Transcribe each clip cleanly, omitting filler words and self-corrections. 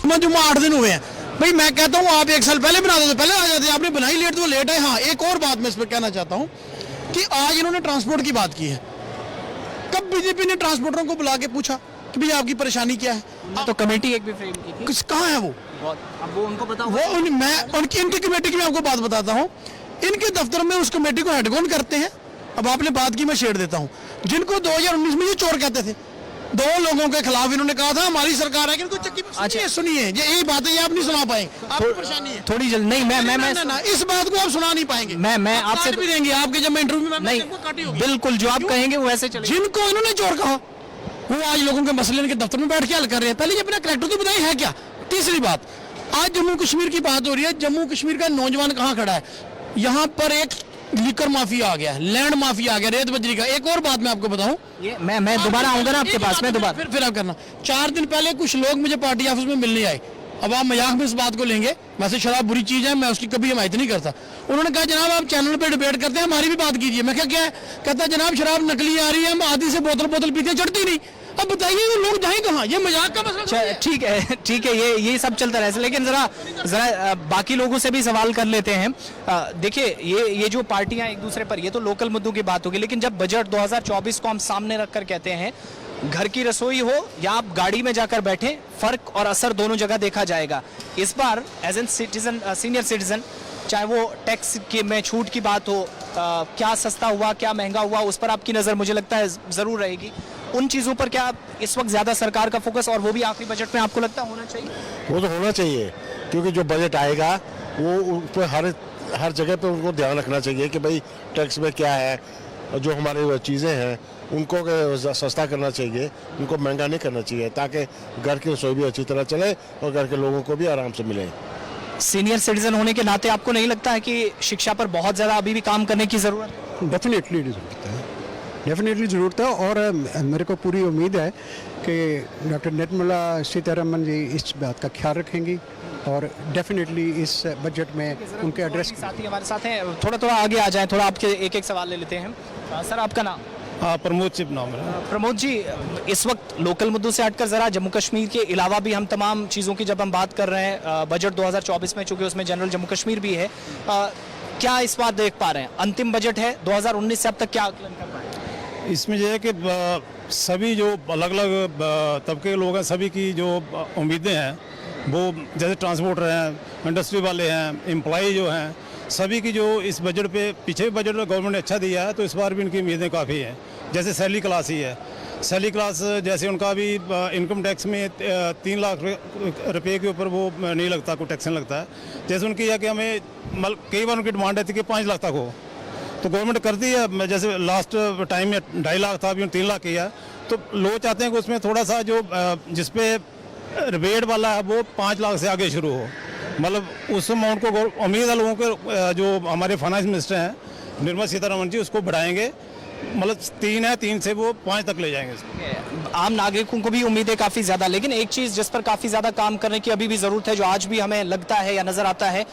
जुम्मा 8 दिन हुए हैं भाई। मैं कहता हूँ आप 1 साल पहले बना दो तो पहले आ जाते। आपने बनाई लेट तो लेट है। हाँ, एक और बात मैं इस पर कहना चाहता हूँ कि आज इन्होंने ट्रांसपोर्ट की बात की है। कब बीजेपी ने ट्रांसपोर्टरों को बुला के पूछा कि भाई आपकी परेशानी क्या है? तो कमेटी एक भी फ्रेम की थी। किस कहाँ है वो? अब वो उनको पता वो मैं इनकी कमेटी की मैं आपको बात बताता हूँ। इनके दफ्तर में उस कमेटी को हेडगोन करते हैं। अब आपने बात की, मैं शेयर देता हूँ। जिनको 2019 में ये चोर कहते थे, 2 लोगों के खिलाफ इन्होंने कहा था हमारी सरकार है कि इनको चक्की। अच्छा सुनिए, यही बात है, ये आप नहीं सुना पाएंगे। आपको परेशानी है थोड़ी जल्द नहीं। मैं इस बात को आप सुना नहीं पाएंगे। मैं आपसे भी देंगे आपके जब मैं इंटरव्यू में नहीं, बिल्कुल जो आप कहेंगे वो ऐसे चलेगा। जिनको इन्होंने चोर कहा वो आज लोगों के मसले इनके दफ्तर में बैठ के हल कर रहे हैं। पहले ये अपना करेक्टर तो बताइए है क्या। तीसरी बात, आज जम्मू कश्मीर की बात हो रही है। जम्मू कश्मीर का नौजवान कहाँ खड़ा है? यहाँ पर एक लीकर माफिया आ गया, लैंड माफिया आ गया, रेत बजरी का। एक और बात मैं आपको बताऊं, ये मैं दोबारा आऊंगा ना आपके पास में दोबारा। फिर आप करना। 4 दिन पहले कुछ लोग मुझे पार्टी ऑफिस में मिलने आए। अब आप मजाक में इस बात को लेंगे, वैसे शराब बुरी चीज है, मैं उसकी कभी हिमायत नहीं करता। उन्होंने कहा जनाब आप चैनल पे डिबेट करते हैं, हमारी भी बात कीजिए। मैं क्या है? कहता जनाब शराब नकली आ रही है, हम आधी से बोतल पीते, चढ़ती नहीं। अब बताइए वो लोग जाए कहाँ? ये मजाक का मसला है। ठीक है, ये सब चलता रहे, लेकिन जरा बाकी लोगों से भी सवाल कर लेते हैं। देखिए ये जो पार्टियां एक दूसरे पर, ये तो लोकल मुद्दों की बात होगी, लेकिन जब बजट 2024 को हम सामने रखकर कहते हैं घर की रसोई हो या आप गाड़ी में जाकर बैठे, फर्क और असर दोनों जगह देखा जाएगा। इस बार as an citizen, senior citizen, चाहे वो टैक्स के में छूट की बात हो, क्या सस्ता हुआ क्या महंगा हुआ, उस पर आपकी नज़र मुझे लगता है ज़रूर रहेगी। उन चीज़ों पर क्या इस वक्त ज़्यादा सरकार का फोकस, और वो भी आखिरी बजट में, आपको लगता है होना चाहिए? वो तो होना चाहिए, क्योंकि जो बजट आएगा वो उस पर हर जगह पे उनको ध्यान रखना चाहिए कि भाई टैक्स में क्या है, जो हमारी चीज़ें हैं उनको सस्ता करना चाहिए, उनको महंगा नहीं करना चाहिए, ताकि घर की रसोई भी अच्छी तरह चले और घर के लोगों को भी आराम से मिले। सीनियर सिटीजन होने के नाते आपको नहीं लगता है कि शिक्षा पर बहुत ज़्यादा अभी भी काम करने की ज़रूरत है? डेफिनेटली ज़रूरत है। और मेरे को पूरी उम्मीद है कि डॉक्टर निर्मला सीतारमण जी इस बात का ख्याल रखेंगी और डेफिनेटली इस बजट में उनके एड्रेस। साथी हमारे साथ हैं, थोड़ा आगे आ जाएं, थोड़ा आपके एक सवाल ले लेते हैं। सर आपका नाम? प्रमोद चिप नाम है। प्रमोद जी, इस वक्त लोकल मुद्दों से हटकर जरा जम्मू कश्मीर के अलावा भी हम तमाम चीज़ों की जब हम बात कर रहे हैं, बजट 2024 में, चूंकि उसमें जनरल जम्मू कश्मीर भी है, क्या इस बात देख पा रहे हैं? अंतिम बजट है 2019 से अब तक, क्या आकलन कर पाए? इसमें यह है कि सभी जो अलग अलग तबके के लोग हैं, सभी की जो उम्मीदें हैं, वो जैसे ट्रांसपोर्टर हैं, इंडस्ट्री वाले हैं, एम्प्लॉई जो हैं, सभी की जो इस बजट पे, पीछे बजट में गवर्नमेंट ने अच्छा दिया है, तो इस बार भी उनकी उम्मीदें काफ़ी हैं। जैसे सैलरी क्लास ही है, सैलरी क्लास जैसे उनका भी इनकम टैक्स में 3 लाख रुपये के ऊपर वो नहीं लगता, कोई टैक्स नहीं लगता है। जैसे उनकी है कि हमें कई बार उनकी डिमांड रहती है कि 5 लाख तक हो, तो गवर्नमेंट करती है। जैसे लास्ट टाइम में 2.5 लाख था, अभी 3 लाख किया, तो लोग चाहते हैं कि उसमें थोड़ा सा जो जिसपे रिबेट वाला है वो 5 लाख से आगे शुरू हो। मतलब उस अमाउंट को उम्मीद है लोगों को, जो हमारे फाइनेंस मिनिस्टर हैं निर्मला सीतारमण जी, उसको बढ़ाएंगे। मतलब 3 है, 3 से वो 5 तक ले जाएंगे। आम नागरिकों को भी उम्मीदें काफ़ी ज़्यादा, लेकिन एक चीज़ जिस पर काफ़ी ज़्यादा काम करने की अभी भी ज़रूरत है, जो आज भी हमें लगता है या नज़र आता है,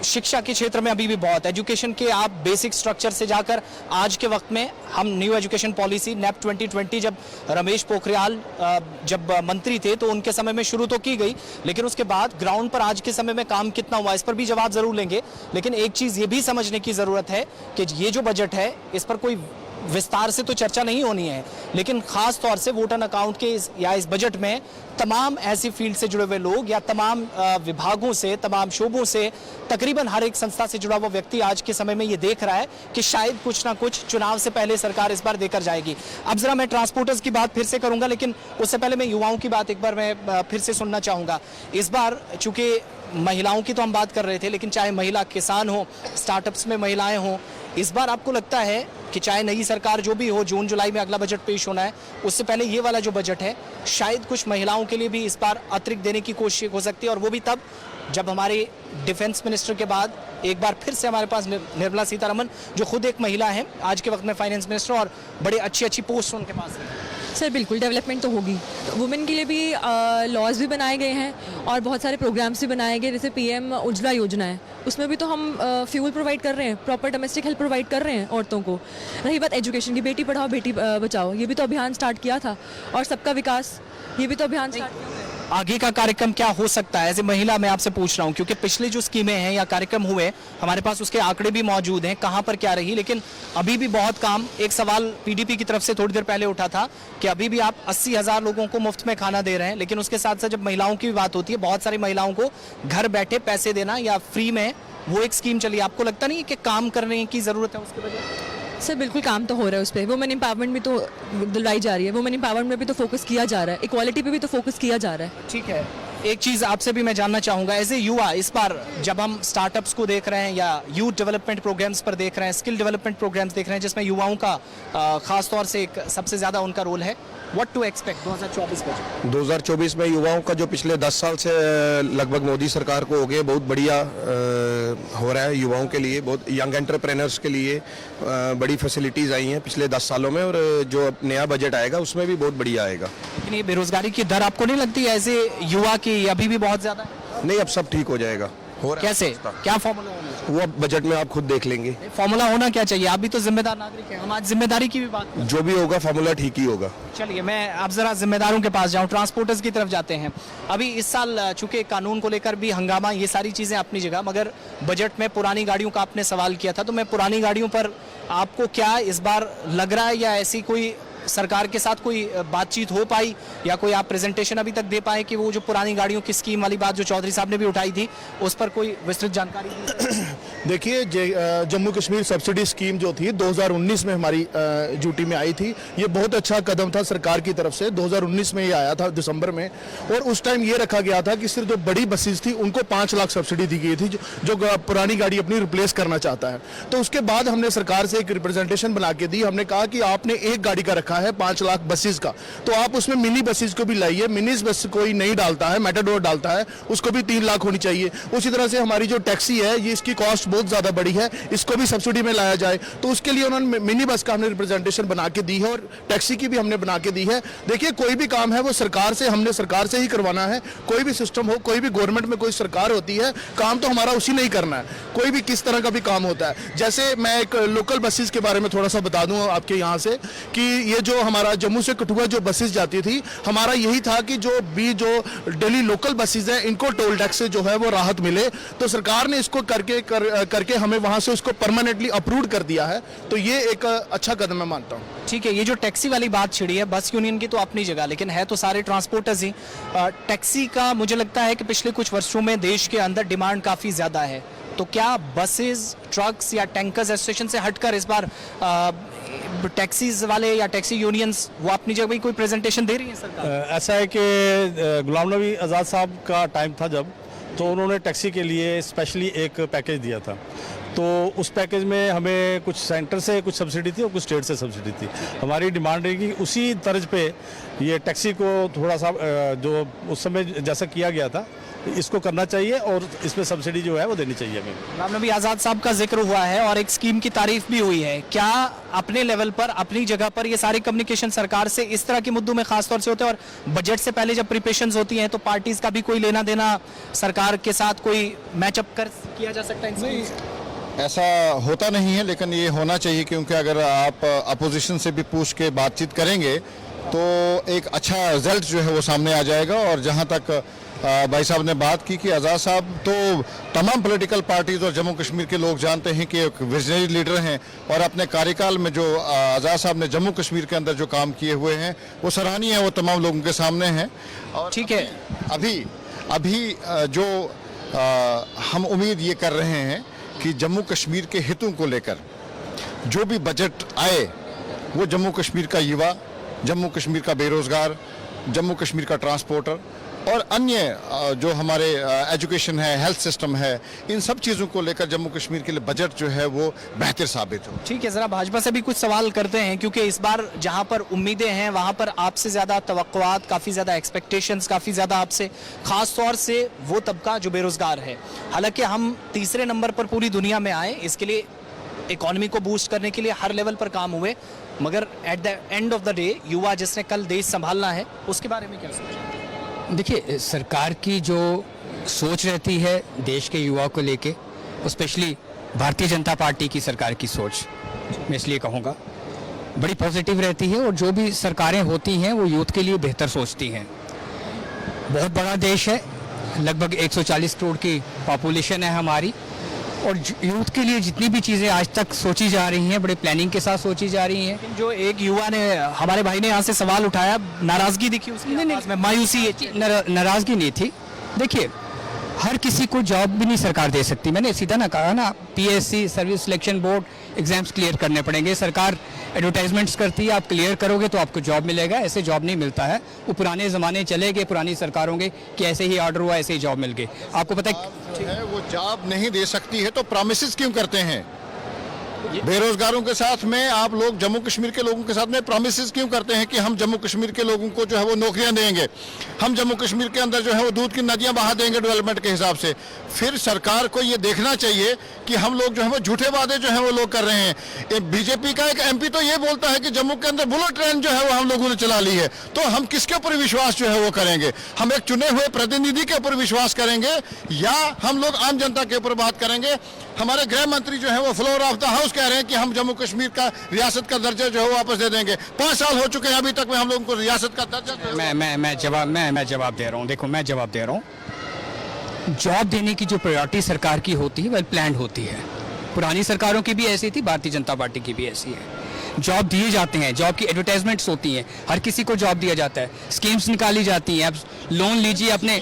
शिक्षा के क्षेत्र में अभी भी बहुत, एजुकेशन के आप बेसिक स्ट्रक्चर से जाकर आज के वक्त में हम न्यू एजुकेशन पॉलिसी नैप 2020, जब रमेश पोखरियाल जब मंत्री थे तो उनके समय में शुरू तो की गई, लेकिन उसके बाद ग्राउंड पर आज के समय में काम कितना हुआ, इस पर भी जवाब जरूर लेंगे। लेकिन एक चीज़ ये भी समझने की ज़रूरत है कि ये जो बजट है, इस पर कोई विस्तार से तो चर्चा नहीं होनी है, लेकिन खास तौर से वोटर अकाउंट के इस बजट में तमाम ऐसी फील्ड से जुड़े हुए लोग या तमाम विभागों से, तमाम शोबों से, तकरीबन हर एक संस्था से जुड़ा हुआ व्यक्ति आज के समय में ये देख रहा है कि शायद कुछ ना कुछ चुनाव से पहले सरकार इस बार देकर जाएगी। अब जरा मैं ट्रांसपोर्टर्स की बात फिर से करूंगा, लेकिन उससे पहले मैं युवाओं की बात एक बार मैं फिर से सुनना चाहूँगा। इस बार चूंकि महिलाओं की तो हम बात कर रहे थे, लेकिन चाहे महिला किसान हो, स्टार्टअप्स में महिलाएं हों, इस बार आपको लगता है कि चाहे नई सरकार जो भी हो, जून जुलाई में अगला बजट पेश होना है, उससे पहले ये वाला जो बजट है शायद कुछ महिलाओं के लिए भी इस बार अतिरिक्त देने की कोशिश हो सकती है, और वो भी तब जब हमारे डिफेंस मिनिस्टर के बाद एक बार फिर से हमारे पास निर्मला सीतारमण, जो खुद एक महिला है, आज के वक्त में फाइनेंस मिनिस्टर, और बड़े अच्छी पोस्ट उनके पास है। सर बिल्कुल डेवलपमेंट तो होगी। वुमेन के लिए भी लॉज भी बनाए गए हैं और बहुत सारे प्रोग्राम्स भी बनाए गए, जैसे पीएम उज्ज्वला योजना है, उसमें भी तो हम फ्यूल प्रोवाइड कर रहे हैं, प्रॉपर डोमेस्टिक हेल्प प्रोवाइड कर रहे हैं औरतों को। रही बात एजुकेशन की, बेटी पढ़ाओ बेटी बचाओ, ये भी तो अभियान स्टार्ट किया था, और सबका विकास, ये भी तो अभियान स्टार्ट किया। आगे का कार्यक्रम क्या हो सकता है? एज ए महिला मैं आपसे पूछ रहा हूं, क्योंकि पिछले जो स्कीमें हैं या कार्यक्रम हुए हमारे पास उसके आंकड़े भी मौजूद हैं, कहां पर क्या रही, लेकिन अभी भी बहुत काम। एक सवाल पीडीपी की तरफ से थोड़ी देर पहले उठा था कि अभी भी आप 80,000 लोगों को मुफ्त में खाना दे रहे हैं, लेकिन उसके साथ साथ जब महिलाओं की भी बात होती है, बहुत सारी महिलाओं को घर बैठे पैसे देना या फ्री में वो एक स्कीम चली। आपको लगता नहीं है कि काम करने की जरूरत है उसके वजह? सर बिल्कुल काम तो हो रहा है उस पर। वुमेन एम्पावरमेंट भी तो दिलवाई जा रही है, वुमेन एम्पावरमेंट में भी तो फोकस किया जा रहा है, इक्वालिटी पे भी तो फोकस किया जा रहा है। ठीक है, एक चीज आपसे भी मैं जानना चाहूंगा, एज ए युवा, इस बार जब हम स्टार्टअप्स को देख रहे हैं या यूथ डेवलपमेंट प्रोग्राम्स पर देख रहे हैं, स्किल डेवलपमेंट प्रोग्राम्स देख रहे हैं, जिसमें युवाओं का खास तौर से एक सबसे ज्यादा उनका रोल है, व्हाट टू एक्सपेक्ट 2024 में? 2024 में युवाओं का जो पिछले 10 साल से लगभग मोदी सरकार को हो गए, बहुत बढ़िया हो रहा है युवाओं के लिए, बहुत यंग एंटरप्रेन्योर्स के लिए बड़ी फैसिलिटीज़ आई हैं पिछले 10 सालों में, और जो नया बजट आएगा उसमें भी बहुत बढ़िया आएगा। लेकिन ये बेरोजगारी की दर आपको नहीं लगती एज ए युवा की अभी भी बहुत ज्यादा है? नहीं, अब सब ठीक हो जाएगा। हो रहा है। कैसे, क्या फॉर्मूला होना चाहिए? वो अब बजट में आप खुद देख लेंगे। फॉर्मूला होना क्या चाहिए? आप भी तो जिम्मेदार नागरिक हैं, हम आज जिम्मेदारी की भी बात करें। जो भी होगा फॉर्मूला ठीक ही होगा। चलिए मैं अब जरा जिम्मेदारों के पास जाऊं, ट्रांसपोर्टर्स की तरफ जाते हैं। अभी इस साल चूंकि कानून को लेकर भी हंगामा, ये सारी चीजें अपनी जगह, मगर बजट में पुरानी गाड़ियों का आपने सवाल किया था, तो मैं पुरानी गाड़ियों पर आपको क्या इस बार लग रहा है, या ऐसी कोई सरकार के साथ कोई बातचीत हो पाई, या कोई आप प्रेजेंटेशन अभी तक दे पाए कि वो जो पुरानी गाड़ियों की स्कीम वाली बात जो चौधरी साहब ने भी उठाई थी, उस पर कोई विस्तृत जानकारी दी? देखिए, जम्मू कश्मीर सब्सिडी स्कीम जो थी 2019 में हमारी ड्यूटी में आई थी, ये बहुत अच्छा कदम था सरकार की तरफ से। 2019 में ये आया था दिसंबर में, और उस टाइम ये रखा गया था कि सिर्फ जो बड़ी बसेस थी उनको 5 लाख सब्सिडी दी गई थी, जो पुरानी गाड़ी अपनी रिप्लेस करना चाहता है। तो उसके बाद हमने सरकार से एक रिप्रेजेंटेशन बना के दी, हमने कहा कि आपने एक गाड़ी का रखा है 5 लाख बसेस का, तो आप उसमें मिनी बसेस को भी लाइए। मिनी बस कोई नहीं डालता है, मेटाडोर डालता है, उसको भी 3 लाख होनी चाहिए। उसी तरह से हमारी जो टैक्सी है, ये इसकी कॉस्ट बहुत ज्यादा बड़ी है, इसको भी सब्सिडी में लाया जाए। तो उसके लिए उन्होंने मिनी बस का हमने रिप्रेजेंटेशन बना के दी है, और टैक्सी की भी हमने बना के दी है। देखिए, कोई भी काम है वो सरकार से, हमने सरकार से ही करवाना है। कोई भी सिस्टम हो, कोई भी गवर्नमेंट में कोई सरकार होती है, काम तो हमारा उसी नहीं करना है, कोई भी किस तरह का भी काम होता है। जैसे मैं एक लोकल बसेस के बारे में थोड़ा सा बता दूं आपके यहाँ से, कि ये जो हमारा जम्मू से कठुआ जो बसेस जाती थी, हमारा यही था कि जो डेली लोकल बसेस हैं, इनको टोल टैक्स से जो है वो राहत मिले। तो सरकार ने इसको करके हमें वहां से उसको परमानेंटली अप्रूव कर दिया है, तो ये एक अच्छा कदम मैं मानता हूँ। ठीक है, ये जो टैक्सी वाली बात छिड़ी है, बस यूनियन की तो अपनी जगह, लेकिन है तो सारे ट्रांसपोर्टर्स ही। टैक्सी का मुझे लगता है कि पिछले कुछ वर्षों में देश के अंदर डिमांड काफी ज्यादा है, तो क्या बसेस, ट्रक्स या टैंकर्स एसोसिएशन से हटकर इस बार टैक्सीज वाले या टैक्सी यूनियंस वो अपनी जगह कोई प्रेजेंटेशन दे रही है सरकार? ऐसा है कि गुलाम नबी आज़ाद साहब का टाइम था जब, तो उन्होंने टैक्सी के लिए स्पेशली एक पैकेज दिया था। तो उस पैकेज में हमें कुछ सेंटर से कुछ सब्सिडी थी और कुछ स्टेट से सब्सिडी थी। हमारी डिमांड है कि उसी तर्ज पे ये टैक्सी को थोड़ा सा जो उस समय जैसा किया गया था, इसको करना चाहिए, और इसमें सब्सिडी जो है वो देनी चाहिए हमें। गुलाम नबी आज़ाद साहब का जिक्र हुआ है और एक स्कीम की तारीफ भी हुई है। क्या अपने लेवल पर, अपनी जगह पर ये सारे कम्युनिकेशन सरकार से इस तरह के मुद्दों में खासतौर से होते हैं, और बजट से पहले जब प्रिपरेशंस होती हैं तो पार्टीज का भी कोई लेना देना सरकार के साथ कोई मैचअप कर किया जा सकता है? नहीं, ऐसा होता नहीं है, लेकिन ये होना चाहिए, क्योंकि अगर आप अपोजिशन से भी पूछ के बातचीत करेंगे तो एक अच्छा रिजल्ट जो है वो सामने आ जाएगा। और जहाँ तक भाई साहब ने बात की कि आज़ाद साहब तो तमाम पॉलिटिकल पार्टीज और जम्मू कश्मीर के लोग जानते हैं कि एक विजनरी लीडर हैं, और अपने कार्यकाल में जो आज़ाद साहब ने जम्मू कश्मीर के अंदर जो काम किए हुए हैं वो सराहनीय है, वो तमाम लोगों के सामने हैं। और ठीक है, अभी जो हम उम्मीद ये कर रहे हैं कि जम्मू कश्मीर के हितों को लेकर जो भी बजट आए, वो जम्मू कश्मीर का युवा, जम्मू कश्मीर का बेरोजगार, जम्मू कश्मीर का ट्रांसपोर्टर और अन्य जो हमारे एजुकेशन है, हेल्थ सिस्टम है, इन सब चीज़ों को लेकर जम्मू कश्मीर के लिए बजट जो है वो बेहतर साबित हो। ठीक है, जरा भाजपा से भी कुछ सवाल करते हैं, क्योंकि इस बार जहां पर उम्मीदें हैं वहां पर आपसे ज्यादा तवक्कुआत, काफी ज्यादा एक्सपेक्टेशंस, काफी ज्यादा आपसे, खास तौर से वो तबका जो बेरोजगार है। हालांकि हम तीसरे नंबर पर पूरी दुनिया में आए, इसके लिए इकोनॉमी को बूस्ट करने के लिए हर लेवल पर काम हुए, मगर at the end of the day युवा जिसने कल देश संभालना है, उसके बारे में क्या सोचें? देखिए, सरकार की जो सोच रहती है देश के युवा को लेके, स्पेशली भारतीय जनता पार्टी की सरकार की सोच, मैं इसलिए कहूँगा बड़ी पॉजिटिव रहती है, और जो भी सरकारें होती हैं वो यूथ के लिए बेहतर सोचती हैं। बहुत बड़ा देश है, लगभग 140 करोड़ की पॉपुलेशन है हमारी, और यूथ के लिए जितनी भी चीज़ें आज तक सोची जा रही हैं बड़े प्लानिंग के साथ सोची जा रही हैं। जो एक युवा ने, हमारे भाई ने यहाँ से सवाल उठाया, नाराजगी दिखी उसकी आवाज में, मायूसी है। नाराज़गी नहीं थी। देखिए, हर किसी को जॉब भी नहीं सरकार दे सकती। मैंने सीधा ना कहा ना, PSC service selection board exams clear करने पड़ेंगे। सरकार एडवर्टाइजमेंट करती है, आप क्लियर करोगे तो आपको जॉब मिलेगा, ऐसे जॉब नहीं मिलता है। वो पुराने ज़माने चले गए, पुरानी सरकारों के कि ऐसे ही ऑर्डर हुआ ऐसे ही जॉब मिल गई। आपको पता है वो जॉब नहीं दे सकती है तो प्रॉमिसेस क्यों करते हैं? बेरोजगारों के साथ में आप लोग, जम्मू कश्मीर के लोगों के साथ में प्रॉमिसेस क्यों करते हैं कि हम जम्मू कश्मीर के लोगों को जो है वो नौकरियां देंगे, हम जम्मू कश्मीर के अंदर जो है वो दूध की नदियां बहा देंगे डेवलपमेंट के हिसाब से? फिर सरकार को ये देखना चाहिए कि हम लोग जो है वो झूठे वादे जो है वो लोग कर रहे हैं। बीजेपी का एक एमपी तो ये बोलता है कि जम्मू के अंदर बुलेट ट्रेन जो है वो हम लोगों ने चला ली है, तो हम किसके ऊपर विश्वास जो है वो करेंगे? हम एक चुने हुए प्रतिनिधि के ऊपर विश्वास करेंगे या हम लोग आम जनता के ऊपर बात करेंगे? हमारे गृह मंत्री जो है वो फ्लोर ऑफ द हाउस कह रहे हैं कि हम जम्मू कश्मीर का रियासत का दर्जा जो है वो वापस दे देंगे। 5 साल हो चुके हैं, अभी तक में हम लोगों को रियासत का दर्जा मैं जवाब दे रहा हूँ। देखो, मैं जवाब दे रहा हूँ। जॉब देने की जो प्रायोरिटी सरकार की होती है वेल प्लान्ड होती है। पुरानी सरकारों की भी ऐसी थी, भारतीय जनता पार्टी की भी ऐसी है। जॉब दिए जाते हैं, जॉब की एडवर्टाइजमेंट्स होती हैं, हर किसी को जॉब दिया जाता है, स्कीम्स निकाली जाती हैं। आप लोन लीजिए अपने,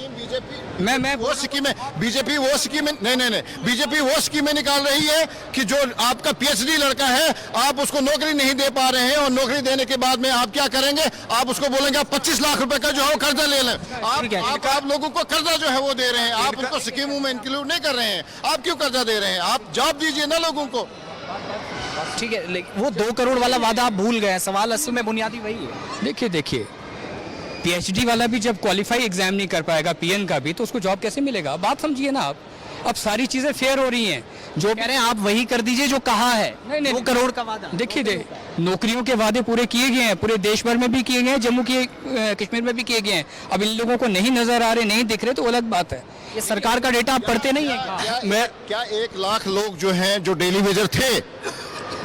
मैं वो स्कीमें बीजेपी वो स्कीमें नहीं बीजेपी वो स्कीमें निकाल रही है कि जो आपका पीएचडी लड़का है आप उसको नौकरी नहीं दे पा रहे हैं, और नौकरी देने के बाद में आप क्या करेंगे? आप उसको बोलेंगे आप 25 लाख रुपए का जो है वो कर्जा ले लें। आप लोगों को कर्जा जो है वो दे रहे हैं, आप उनको स्कीमों में इंक्लूड नहीं कर रहे हैं। आप क्यों कर्जा दे रहे हैं? आप जॉब दीजिए ना लोगों को। ठीक है, लेकिन वो 2 करोड़ वाला वादा आप भूल गए। सवाल असल में बुनियादी वही है। देखिए, पीएचडी वाला भी जब क्वालिफाई एग्जाम नहीं कर पाएगा, पीएन का भी, तो उसको जॉब कैसे मिलेगा? बात समझिए ना आप। अब सारी चीजें फेयर हो रही हैं। जो कह रहे हैं आप वही कर दीजिए जो कहा है। नहीं, 2 करोड़ का वादा। देखिए, नौकरियों के वादे पूरे किए गए हैं, पूरे देश भर में भी किए गए हैं, जम्मू कश्मीर में भी किए गए हैं। अब इन लोगों को नहीं नजर आ रहे, नहीं दिख रहे, तो अलग बात है। ये सरकार का डेटा आप पढ़ते नहीं है क्या 1 लाख लोग जो हैं जो डेली वेजर थे,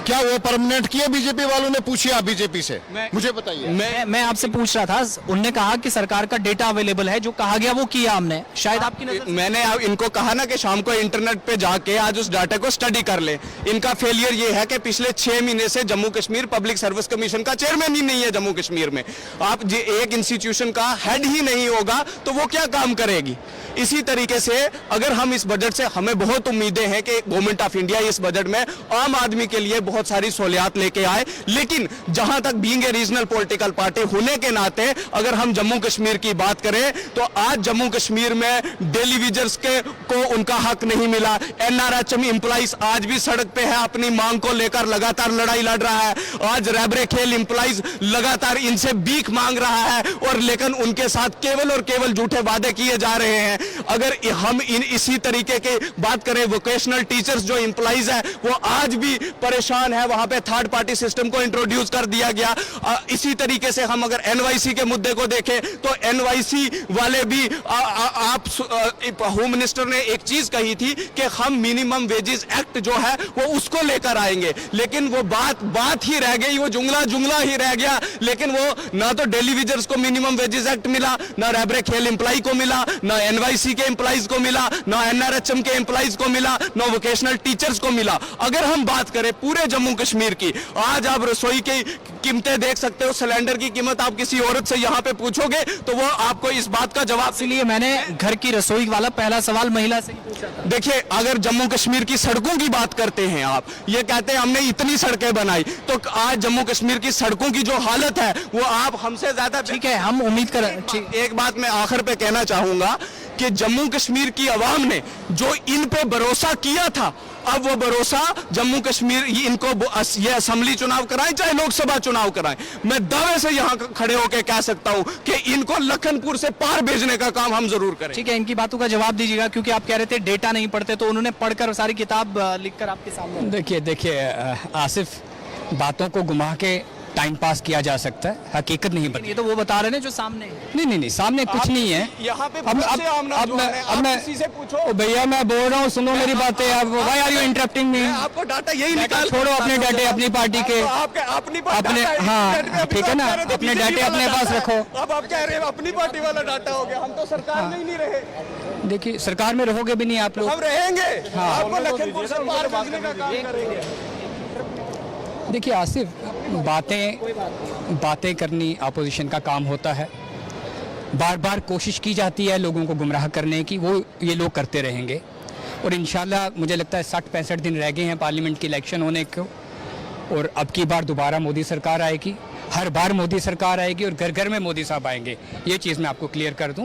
क्या वो परमानेंट किए बीजेपी वालों ने? पूछिए आप बीजेपी से, मुझे बताइए। मैं आपसे पूछ रहा था, उनने कहा कि सरकार का डेटा अवेलेबल है, जो कहा गया वो किया हमने। शायद आपकी नजर मैंने इनको कहा ना कि शाम को इंटरनेट पे जाके आज उस डाटा को स्टडी कर ले। इनका फेलियर ये है कि पिछले 6 महीने से Jammu Kashmir public service commission का चेयरमैन ही नहीं है जम्मू कश्मीर में। आप एक इंस्टीट्यूशन का हेड ही नहीं होगा तो वो क्या काम करेगी? इसी तरीके से अगर हम इस बजट से, हमें बहुत उम्मीदें हैं कि गवर्नमेंट ऑफ इंडिया इस बजट में आम आदमी के लिए बहुत सारी सहूलियात लेके आए, लेकिन जहां तक being a regional political party होने के नाते अगर हम जम्मू कश्मीर की बात करें तो आज जम्मू कश्मीर में डेली वेजर्स को उनका हक नहीं मिला। एनआरएचएम एम्प्लॉइज आज भी सड़क पे है, अपनी मांग को लेकर लगातार लड़ाई लड़ रहा है। आज रैबरे खेल एम्प्लॉइज लगातार इनसे भीख मांग रहा है, और लेकिन उनके साथ केवल और केवल झूठे वादे किए जा रहे हैं। अगर हम इसी तरीके के बात करें, वोकेशनल टीचर्स जो एम्प्लॉइज है वो आज भी परेशान है, वहां पे थर्ड पार्टी सिस्टम को इंट्रोड्यूस कर दिया गया। इसी तरीके से हम अगर एनवाईसी के मुद्दे को देखें तो एनवाईसी वाले भी आप होम मिनिस्टर ने एक चीज कही थी कि हम मिनिमम वेजेस एक्ट जो है वो उसको लेकर आएंगे, लेकिन वो बात ही रह गई, वो जुमला ही रह गया। लेकिन वो ना तो डेली वेजर्स को मिनिमम वेजेस एक्ट मिला, ना रैबरे खेल एम्प्लॉय को मिला, ना एनवाईसी के एम्प्लॉइज को मिला, ना एनआरएचएम के एम्प्लॉइज को मिला, ना वोकेशनल टीचर्स को मिला। अगर हम बात करें पूरे जम्मू कश्मीर की, आज आप रसोई की कीमतें देख सकते हो। सिलेंडर की कीमत आप किसी औरत से यहाँ पे पूछोगे तो वो आपको इस बात का जवाब, इसलिए मैंने घर की रसोई वाला पहला सवाल महिला से ही पूछा था। देखिए, अगर जम्मू कश्मीर की सड़कों की बात करते हैं, आप ये कहते हैं हमने इतनी सड़कें बनाई, तो आज जम्मू कश्मीर की सड़कों की जो हालत है वो आप हमसे ज्यादा। ठीक है, हम उम्मीद करें। एक बात मैं आखिर पे कहना चाहूंगा कि जम्मू कश्मीर की आवाम ने जो इन पे भरोसा किया था, अब वो भरोसा जम्मू कश्मीर, इनको ये असेंबली चुनाव कराएं चाहे लोकसभा चुनाव कराएं, मैं दावे से यहाँ खड़े होकर कह सकता हूं कि इनको लखनपुर से पार भेजने का काम हम जरूर करें। ठीक है, इनकी बातों का जवाब दीजिएगा, क्योंकि आप कह रहे थे डेटा नहीं पढ़ते, तो उन्होंने पढ़कर सारी किताब लिखकर आपके सामने। देखिए आसिफ, बातों को घुमा के टाइम पास किया जा सकता है, हकीकत नहीं बनी। ये तो वो बता रहे हैं जो सामने है। नहीं, सामने कुछ नहीं है। यहाँ पे अब मैं ओ भैया मैं बोल रहा हूँ, सुनो मेरी बातें। आप why are you interrupting me? आपको डाटा यही निकाल छोड़ो अपने डाटे अपनी पार्टी के, अपनी अपने हाँ ठीक है ना, अपने डाटे अपने पास रखो। अब आप कह रहे हैं अपनी पार्टी वाला डाटा हो गया, हम तो सरकार में ही नहीं रहे। देखिए सरकार में रहोगे भी नहीं आप लोग। हम रहेंगे, आपको लखनपुर से पार करने का काम करेंगे। देखिए आसिफ, बातें करनी अपोजिशन का काम होता है। बार बार कोशिश की जाती है लोगों को गुमराह करने की, वो ये लोग करते रहेंगे। और इंशाल्लाह मुझे लगता है 60-65 दिन रह गए हैं पार्लियामेंट की इलेक्शन होने को, और अब की बार दोबारा मोदी सरकार आएगी। हर बार मोदी सरकार आएगी और घर घर में मोदी साहब आएंगे, ये चीज़ मैं आपको क्लियर कर दूं।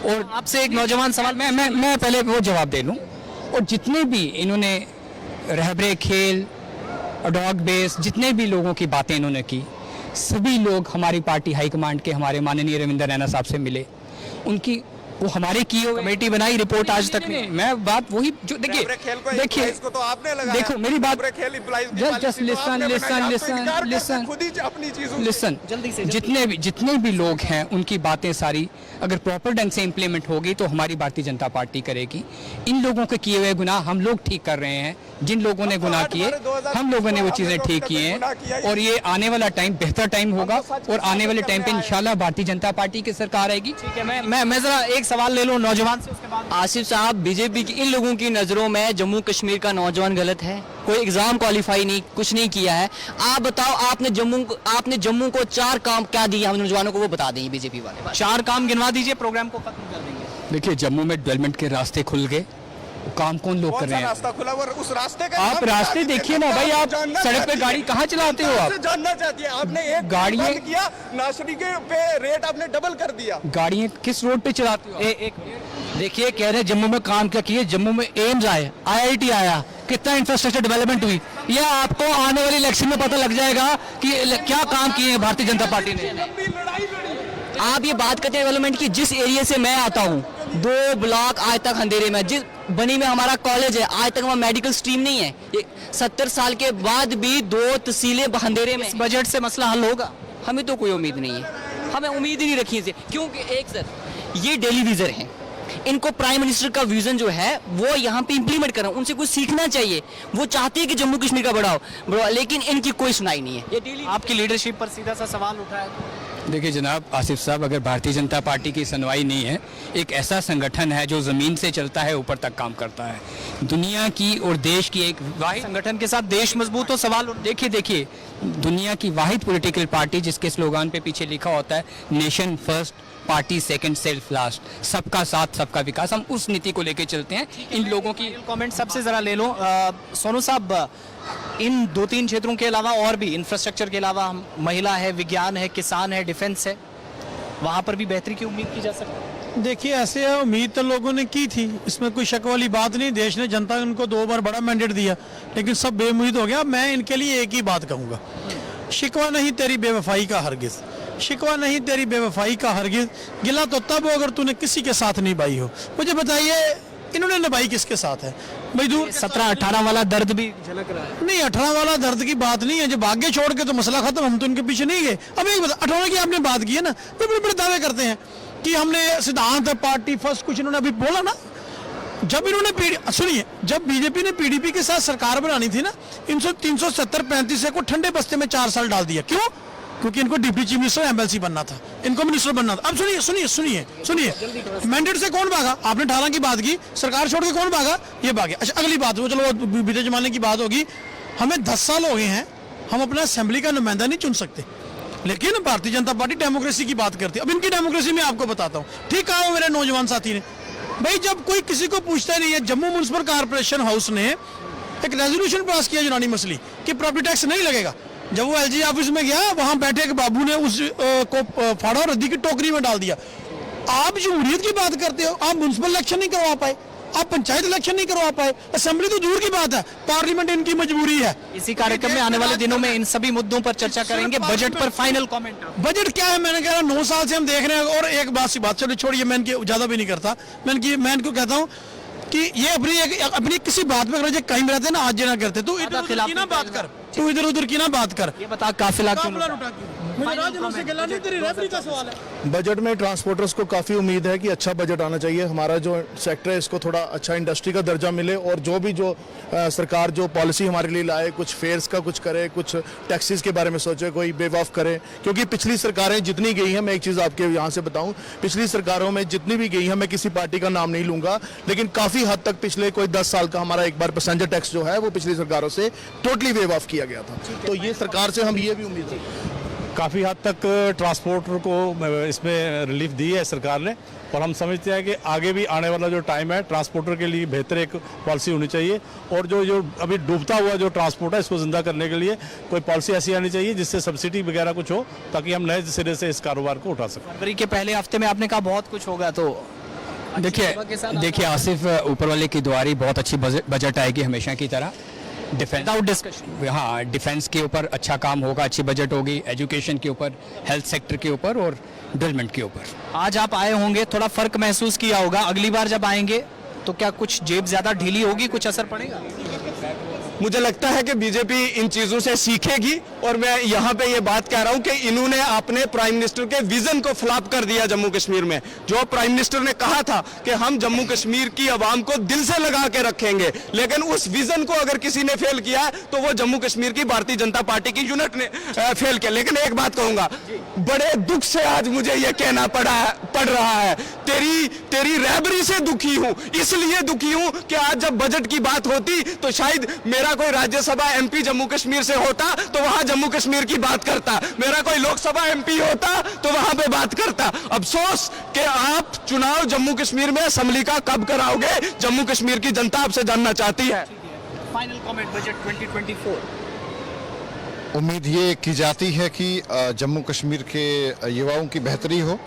और आपसे एक नौजवान सवाल, मैं पहले वो जवाब दे लूं। और जितने भी इन्होंने रहबरे खेल, डॉग बेस, जितने भी लोगों की बातें इन्होंने की, सभी लोग हमारी पार्टी हाईकमांड के हमारे माननीय रविंद्र रैना साहब से मिले। उनकी वो हमारे किए हुए कमेटी बनाई, रिपोर्ट आज तक नहीं। मैं बात वही जो देखिए तो आपने लगाया, देखो मेरी बात, जस्ट लिसन, जल्दी से जितने भी लोग हैं उनकी बातें सारी अगर प्रॉपर ढंग से इम्प्लीमेंट होगी तो हमारी भारतीय जनता पार्टी करेगी। इन लोगों के किए हुए गुनाह हम लोग ठीक कर रहे हैं। जिन लोगों ने गुनाह किए हम लोगों ने वो चीज़ें ठीक की हैं, और ये आने वाला टाइम बेहतर टाइम होगा, और आने वाले टाइम पे इंशाल्लाह भारतीय जनता पार्टी की सरकार आएगी। ठीक है, मैं जरा एक सवाल ले लूं नौजवान से, उसके बाद आसिफ साहब, बीजेपी की इन लोगों की नज़रों में जम्मू कश्मीर का नौजवान गलत है, कोई एग्जाम क्वालिफाई नहीं, कुछ नहीं किया है। आप बताओ, आपने जम्मू को 4 काम क्या दिए हम नौजवानों को, वो बता देंगे बीजेपी वाले। 4 काम गिनवा दीजिए, प्रोग्राम को खत्म कर देंगे। देखिए जम्मू में डेवलपमेंट के रास्ते खुल गए, काम कौन लोग कर रहे हैं? रास्ता खुला, और उस रास्ते का आप रास्ते देखिए ना भाई, आप सड़क पे गाड़ी कहाँ चलाते हो? आप जानना चाहती है, आपने एक गाड़ियाँ किया, नाशरी के पे रेट आपने डबल कर दिया। गाड़ियाँ किस रोड पे चलाते हो? एक देखिए, कह रहे हैं जम्मू में काम क्या किए, जम्मू में एम्स आए, IIT आया, कितना इंफ्रास्ट्रक्चर डेवलपमेंट हुई, यह आपको आने वाली इलेक्शन में पता लग जाएगा कि क्या काम किए हैं भारतीय जनता पार्टी ने। आप ये बात करते हैं डेवलपमेंट की, जिस एरिया से मैं आता हूँ 2 ब्लॉक आज तक अंधेरे में, जिस बनी में हमारा कॉलेज है आज तक वहाँ मेडिकल स्ट्रीम नहीं है। 70 साल के बाद भी 2 तहसीलें अंधेरे में। बजट से मसला हल होगा? हमें तो कोई उम्मीद नहीं है, हमें उम्मीद ही नहीं रखी इनसे, क्योंकि एक सर ये डेली विजर हैं, इनको प्राइम मिनिस्टर का विजन जो है वो यहाँ पे इंप्लीमेंट कर रहे हैं, उनसे कुछ सीखना चाहिए। वो चाहते हैं कि जम्मू कश्मीर का बढ़ाओ, लेकिन इनकी कोई सुनाई नहीं है। ये डेली आपकी लीडरशिप पर सीधा सा सवाल उठा है। देखिए जनाब आसिफ साहब, अगर भारतीय जनता पार्टी की सुनवाई नहीं है, एक ऐसा संगठन है जो ज़मीन से चलता है, ऊपर तक काम करता है, दुनिया की और देश की एक वाहिद संगठन के साथ देश मजबूत हो, सवाल देखिए दुनिया की वाहिद पॉलिटिकल पार्टी जिसके स्लोगान पे पीछे लिखा होता है nation first, party second, self last, सबका साथ सबका विकास, हम उस नीति को लेके चलते हैं। इन लोगों की कमेंट सबसे जरा ले लो। सोनू साहब, इन 2-3 क्षेत्रों के अलावा और भी इंफ्रास्ट्रक्चर के अलावा महिला है, विज्ञान है, किसान है, डिफेंस है, वहां पर भी बेहतरी की उम्मीद की जा सकती है? देखिए ऐसे उम्मीद तो लोगों ने की थी, इसमें कोई शक वाली बात नहीं। देश ने, जनता ने उनको 2 बार बड़ा मैंडेट दिया, लेकिन सब बेउम्मीद हो गया। मैं इनके लिए एक ही बात कहूँगा, शिकवा नहीं तेरी बेवफाई का हरगिज़, शिकवा नहीं तेरी बेवफाई का हरगिज़, गिला तो तब हो अगर तूने किसी के साथ नहीं निभाई हो। मुझे बताइए इन्होंने निभाई किसके साथ है भाई? दूर 17-18 वाला दर्द भी झलक रहा है। नहीं, 18 वाला दर्द की बात नहीं है, जब भाग्य छोड़ के तो मसला खत्म, हम तो इनके पीछे नहीं गए। अब एक बता, 18 की आपने बात की है ना, तो बड़े बड़े दावे करते हैं कि हमने सिद्धांत पार्टी फर्स्ट, कुछ इन्होंने अभी बोला ना। जब इन्होंने सुनिए, जब बीजेपी ने PDP के साथ सरकार बनानी थी ना, 370-35 को ठंडे बस्ते में 4 साल डाल दिया। क्यों? क्योंकि इनको डिप्टी चीफ मिनिस्टर MLC बनना था, इनको मिनिस्टर बनना था। अब सुनिए, मैंडेट से कौन भागा? आपने 18 की बात की, सरकार छोड़ के कौन भागा? ये भागे। अच्छा अगली बात, वो चलो बीते जमाने की बात होगी। हमें 10 साल हो गए हैं, हम अपना असेंबली का नुमाइंदा नहीं चुन सकते, लेकिन भारतीय जनता पार्टी डेमोक्रेसी की बात करती है। अब इनकी डेमोक्रेसी में आपको बताता हूँ। ठीक कहा मेरे नौजवान साथी ने, भाई जब कोई किसी को पूछता नहीं है, जम्मू म्यूनिसिपल कॉर्पोरेशन हाउस ने एक रेजोल्यूशन पास किया यूनानी मसली कि प्रॉपर्टी टैक्स नहीं लगेगा। जब वो LG ऑफिस में गया, वहां बैठे एक बाबू ने उस को फाड़ा और रद्दी की टोकरी में डाल दिया। आप जमहूरियत की बात करते हो, आप म्युनिसिपल इलेक्शन नहीं करवा पाए, आप पंचायत इलेक्शन नहीं करवा पाए, असेंबली तो दूर की बात है, पार्लियामेंट इनकी मजबूरी है। इसी कार्यक्रम में आने वाले दिनों में इन सभी मुद्दों पर चर्चा करेंगे। बजट पर फाइनल कमेंट। बजट क्या है? मैंने कहा 9 साल से हम देख रहे हैं। और एक बात सी बात, चलो छोड़िए, मैं इनके ज्यादा भी नहीं करता। मैं इनको कहता हूँ कि ये अपनी किसी बात में कहीं रहते ना, आज ना करते तो ना बात कर, तू इधर उधर की ना बात कर। ये बता काफिला क्यों काफिला लूटा क्यों? मुझे राजनीति से गिला नहीं, तेरी रेफरी का सवाल है। बजट में ट्रांसपोर्टर्स को काफ़ी उम्मीद है कि अच्छा बजट आना चाहिए। हमारा जो सेक्टर है इसको थोड़ा अच्छा इंडस्ट्री का दर्जा मिले और जो भी सरकार जो पॉलिसी हमारे लिए लाए, कुछ फेयर्स का कुछ करे, कुछ टैक्सेस के बारे में सोचे, कोई वेव ऑफ करे। क्योंकि पिछली सरकारें जितनी गई हैं, मैं एक चीज़ आपके यहाँ से बताऊँ, पिछली सरकारों में जितनी भी गई हैं, मैं किसी पार्टी का नाम नहीं लूँगा, लेकिन काफ़ी हद तक पिछले कोई 10 साल का हमारा एक बार पैसेंजर टैक्स जो है वो पिछली सरकारों से टोटली वेव ऑफ किया गया था। तो ये सरकार से हम ये भी उम्मीद है। काफ़ी हद तक ट्रांसपोर्टर को इसमें रिलीफ दी है सरकार ने, और हम समझते हैं कि आगे भी आने वाला जो टाइम है ट्रांसपोर्टर के लिए बेहतर एक पॉलिसी होनी चाहिए, और जो अभी डूबता हुआ जो ट्रांसपोर्ट है इसको जिंदा करने के लिए कोई पॉलिसी ऐसी आनी चाहिए जिससे सब्सिडी वगैरह कुछ हो, ताकि हम नए सिरे से इस कारोबार को उठा सकें। फरवरी के पहले हफ्ते में आपने कहा बहुत कुछ होगा, तो देखिए आसिफ, ऊपर वाले की दुआरी बहुत अच्छी बजट आएगी हमेशा की तरह। विदाउट डिस्कशन, हाँ, डिफेंस के ऊपर अच्छा काम होगा, अच्छी बजट होगी, एजुकेशन के ऊपर, हेल्थ सेक्टर के ऊपर और डेवलपमेंट के ऊपर। आज आप आए होंगे, थोड़ा फर्क महसूस किया होगा। अगली बार जब आएंगे तो क्या कुछ जेब ज्यादा ढीली होगी, कुछ असर पड़ेगा? मुझे लगता है कि बीजेपी इन चीजों से सीखेगी, और मैं यहाँ पे ये बात कह रहा हूँ कि इन्होंने अपने प्राइम मिनिस्टर के विजन को फ्लॉप कर दिया जम्मू कश्मीर में। जो प्राइम मिनिस्टर ने कहा था कि हम जम्मू कश्मीर की आवाम को दिल से लगा के रखेंगे, लेकिन उस विजन को अगर किसी ने फेल किया तो वो जम्मू कश्मीर की भारतीय जनता पार्टी की यूनिट ने फेल किया। लेकिन एक बात कहूंगा, बड़े दुख से आज मुझे ये कहना पड़ रहा है, तेरी रहबरी से दुखी हूँ। इसलिए दुखी हूँ कि आज जब बजट की बात होती तो शायद मेरा कोई राज्यसभा एमपी जम्मू कश्मीर से होता तो वहां जम्मू कश्मीर की बात करता, मेरा कोई लोकसभा एमपी होता तो वहां पे बात करता। अफसोस कि आप चुनाव जम्मू कश्मीर में असेंबली का कब कराओगे, जम्मू कश्मीर की जनता आपसे जानना चाहती है। Final comment budget 2024। उम्मीद ये की जाती है कि जम्मू कश्मीर के युवाओं की बेहतरी हो,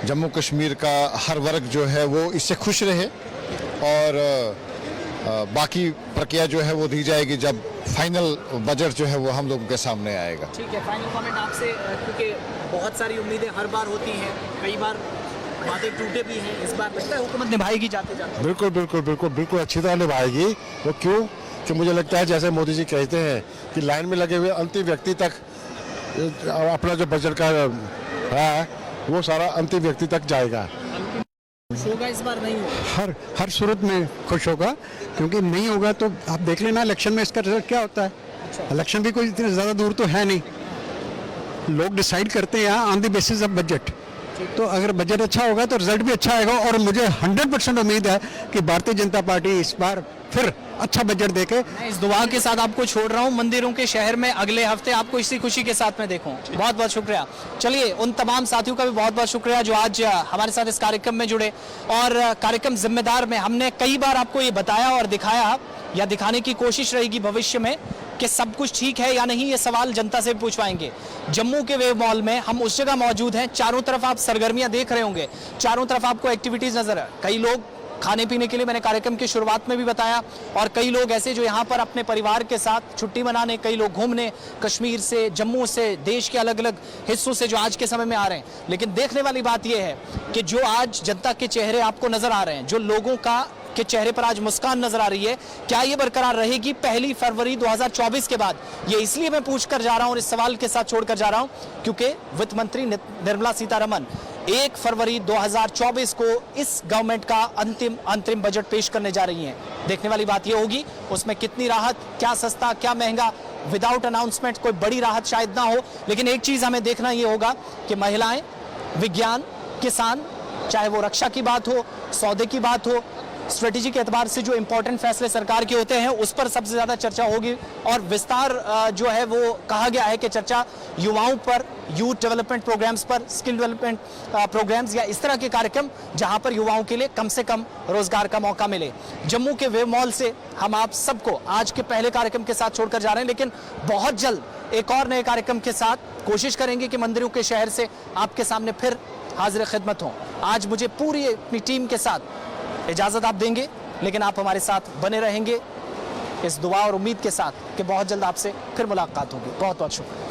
जम्मू कश्मीर का हर वर्ग जो है वो इससे खुश रहे, और बाकी प्रक्रिया जो है वो दी जाएगी जब फाइनल बजट जो है वो हम लोगों के सामने आएगा। ठीक है, फाइनल कमेंट आपसे, क्योंकि बहुत सारी उम्मीदें हर बार होती हैं, कई बार बातें टूटे भी हैं, इस बार लगता है हुकूमत निभाएगी जाते जाते। बिल्कुल बिल्कुल बिल्कुल बिल्कुल अच्छी तरह निभाएगी। वो क्यों कि मुझे लगता है जैसे मोदी जी कहते हैं कि लाइन में लगे हुए अंतिम व्यक्ति तक अपना जो बजट का है वो सारा अंतिम व्यक्ति तक जाएगा। होगा इस बार नहीं होगा? हर सूरत में खुश होगा, क्योंकि नहीं होगा तो आप देख लेना इलेक्शन में इसका रिजल्ट क्या होता है। इलेक्शन भी कोई इतने ज़्यादा दूर तो है नहीं, लोग डिसाइड करते हैं on the basis of budget. तो अगर बजट अच्छा होगा तो रिजल्ट भी अच्छा आएगा, और मुझे 100% उम्मीद है कि भारतीय जनता पार्टी इस बार फिर अच्छा बजट देके। मैं इस दुआ के साथ आपको छोड़ रहा हूँ, मंदिरों के शहर में अगले हफ्ते आपको इसी खुशी के साथ में देखूं। बहुत बहुत शुक्रिया। चलिए, उन तमाम साथियों का भी बहुत बहुत शुक्रिया जो आज हमारे साथ इस कार्यक्रम में जुड़े, और कार्यक्रम जिम्मेदार में हमने कई बार आपको ये बताया और दिखाया, या दिखाने की कोशिश रहेगी भविष्य में कि सब कुछ ठीक है या नहीं, ये सवाल जनता से पूछवाएंगे। जम्मू के वेव मॉल में हम उस जगह मौजूद हैं, चारों तरफ आप सरगर्मियां देख रहे होंगे, चारों तरफ आपको एक्टिविटीज नजर है। कई लोग खाने पीने के लिए, मैंने कार्यक्रम की शुरुआत में भी बताया, और कई लोग ऐसे जो यहाँ पर अपने परिवार के साथ छुट्टी मनाने, कई लोग घूमने कश्मीर से, जम्मू से, देश के अलग अलग हिस्सों से जो आज के समय में आ रहे हैं। लेकिन देखने वाली बात यह है कि जो आज जनता के चेहरे आपको नजर आ रहे हैं, जो लोगों के चेहरे पर आज मुस्कान नजर आ रही है, क्या ये बरकरार रहेगी 1 फरवरी 2024 के बाद? ये इसलिए मैं पूछ कर जा रहा हूं और इस सवाल के साथ छोड़कर जा रहा हूं क्योंकि वित्त मंत्री निर्मला सीतारमण 1 फरवरी 2024 को इस गवर्नमेंट का अंतरिम बजट पेश करने जा रही हैं। देखने वाली बात यह होगी उसमें कितनी राहत, क्या सस्ता क्या महंगा। विदाउट अनाउंसमेंट कोई बड़ी राहत शायद ना हो, लेकिन एक चीज हमें देखना यह होगा कि महिलाएं, विज्ञान, किसान, चाहे वो रक्षा की बात हो, सौदे की बात हो, स्ट्रेटेजी के एतबार से जो इंपॉर्टेंट फैसले सरकार के होते हैं उस पर सबसे ज्यादा चर्चा होगी। और विस्तार जो है वो कहा गया है कि चर्चा युवाओं पर, यूथ डेवलपमेंट प्रोग्राम्स पर, स्किल डेवलपमेंट प्रोग्राम्स, या इस तरह के कार्यक्रम जहां पर युवाओं के लिए कम से कम रोजगार का मौका मिले। जम्मू के वेव मॉल से हम आप सबको आज के पहले कार्यक्रम के साथ छोड़कर जा रहे हैं, लेकिन बहुत जल्द एक और नए कार्यक्रम के साथ कोशिश करेंगे कि मंदिरों के शहर से आपके सामने फिर हाजिर खिदमत हों। आज मुझे पूरी अपनी टीम के साथ इजाजत आप देंगे, लेकिन आप हमारे साथ बने रहेंगे इस दुआ और उम्मीद के साथ कि बहुत जल्द आपसे फिर मुलाकात होगी। बहुत बहुत शुक्रिया।